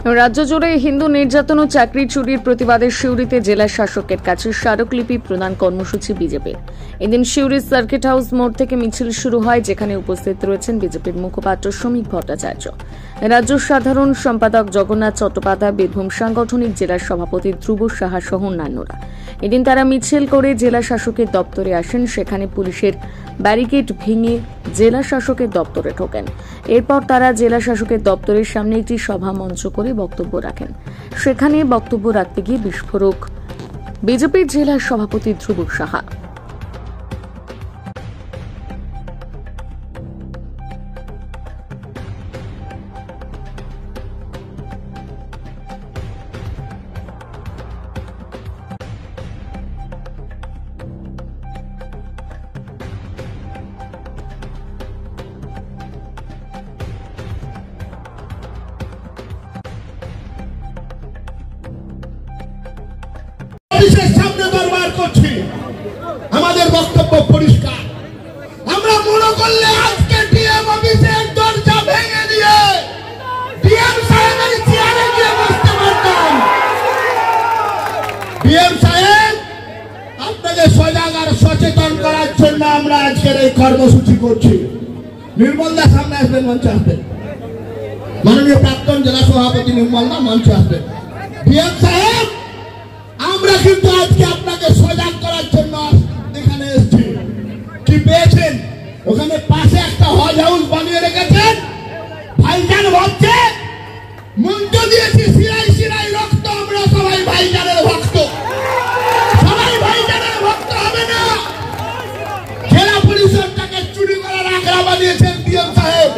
রাজ্য জুড়ে হিন্দু নির্যাতন ও চাকরি চুরির প্রতিবাদে সিউড়িতে জেলা শাসকের কাছে স্মারকলিপি প্রদান কর্মসূচি বিজেপির। এদিন সিউড়ির সার্কিট হাউস মোড় থেকে মিছিল শুরু হয়, যেখানে উপস্থিত রয়েছেন বিজেপির মুখপাত্র শ্রমিক ভট্টাচার্য, রাজ্য সাধারণ সম্পাদক জগন্নাথ চট্টোপাধ্যায়, বীরভূম সাংগঠনিক জেলার সভাপতি ধ্রুব সাহা সহ অন্যান্যরা। এদিন তারা মিছিল করে জেলা শাসকের দপ্তরে আসেন। সেখানে পুলিশের ব্যারিকেড ভেঙে জেলা শাসকের দপ্তরে ঢোকেন। এরপর তারা জেলা শাসকের দপ্তরের সামনে একটি সভা মঞ্চ করে বক্তব্য রাখেন। সেখানে বক্তব্য রাখতে গিয়ে বিস্ফোরক বিজেপির জেলা সভাপতি ধ্রুব সাহা। সামনে দরবার করছি, আমাদের বক্তব্য পরিষ্কার। আমরা মনে করলে আজকে ডিএম অফিসের দরজা ভেঙে দিয়ে ডিএম সাহেবের চেয়ারে গিয়ে বসতে পারতাম। ডিএম সাহেব, আপনাকে সজাগ আর সচেতন করার জন্য আমরা আজকের এই কর্মসূচি করছি। নির্মল দা সামনে আসবেন, মঞ্চে আসবেন। মাননীয় প্রাক্তন জেলা সভাপতি নির্মল দা মঞ্চে আসবেন। ডিএম সাহেব, আমরা কিন্তু আজকে আপনাকে সজাগ করার জন্য এখানে এসেছি। কি পেয়েছেন? ওখানে পাশে একটা হজ হাউস বানিয়ে রেখেছেন। ভাইজান ভাবছে মঞ্চ দিয়েছি, শিরাই শিরাই রক্ত, আমরা সবাই ভাইজানের ভক্ত। সবাই ভাইজানের ভক্ত হবে না। জেলা পরিষদটাকে চুরি করার আগ্রা বানিয়েছেন ডিএম সাহেব।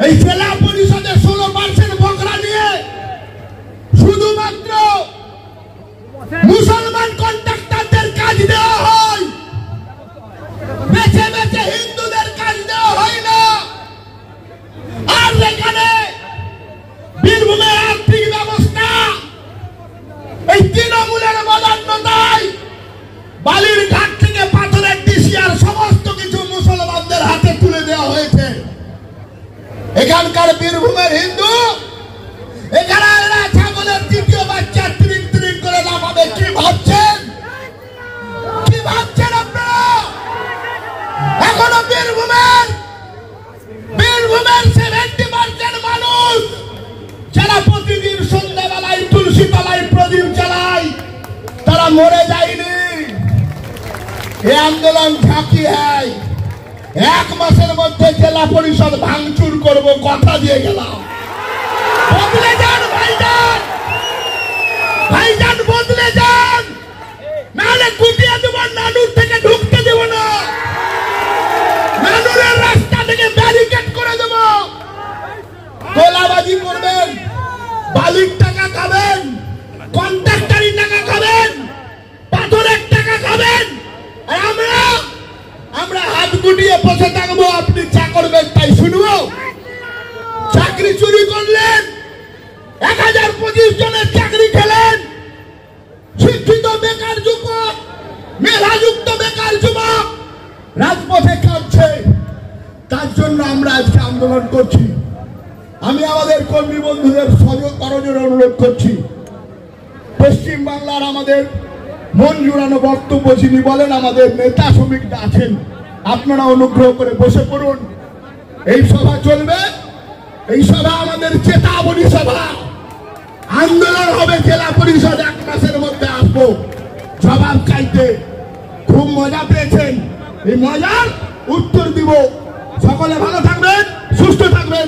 এই জেলা পরিষদের 16% বকরা নিয়ে শুধুমাত্র মুসলমান কন্ট্রাক্টরদের কাজ দেওয়া হয়, বেছে বেছে হিন্দুদের কাজ দেওয়া হয় না। আর এখানে বীরভূমের আর্থিক ব্যবস্থা এই তৃণমূলের বদান্যতায় বালির ঘাট থেকে পাথরের ডিসিআর সমস্ত কিছু মুসলমানদের হাতে তুলে দেওয়া হয়েছে। এখানকার বীরভূমের হিন্দু এখানে এরা ছাগলের দ্বিতীয় বাচ্চা ত্রিন ত্রিন করে নামাবে। কি ভাবছেন? কি ভাবছেন আপনারা? এখনো বীরভূমের 70% মানুষ যারা প্রতিদিন সন্ধ্যাবেলায় তুলসী তলায় প্রদীপ জ্বালায়, তারা মরে যায়নি। এই আন্দোলন ঝাঁকি হয়। 1 মাসের মধ্যে জেলা পরিষদ ভাঙচুর করব, কথা দিয়ে গেলাম। বদলে যান ভাইজান, ভাইজান বদলে যান, নাহলে গুটিয়ে দেব। নানুর থেকে ঢুকতে দেব না, নানুরের রাস্তা থেকে ব্যারিকেড করে দেব। গোলাবাজি করবেন, বালির টাকা খাবেন, কন্ট্রাক্টরি টাকা খাবেন, পাথরের টাকা খাবেন। আর আমরা হাত গুটিয়ে বসে থাকবো, আপনি চা করবেন তাই শুনবো? চাকরি চুরি করলেন, 1025 জনের চাকরি খেলেন। শিক্ষিত বেকার যুবক, মেধাযুক্ত বেকার যুবক রাজপথে কাঁদছে। তার জন্য আমরা আজকে আন্দোলন করছি। আমি আমাদের কর্মী বন্ধুদের করজোড়ে অনুরোধ করছি, পশ্চিম বাংলার আমাদের মন জুড়ানো বক্তব্য যিনি বলেন, আমাদের নেতা শ্রমিকরা আছেন, আপনারা অনুগ্রহ করে বসে পড়ুন। এই সভা চলবে, এই সভা আমাদের চেতাবনী সভা। আন্দোলন হবে জেলা পরিষদ 1 মাসের মধ্যে আসবো জবাব চাইতে। খুব মজা পেয়েছেন, এই মজার উত্তর দিব। সকলে ভালো থাকবেন, সুস্থ থাকবেন।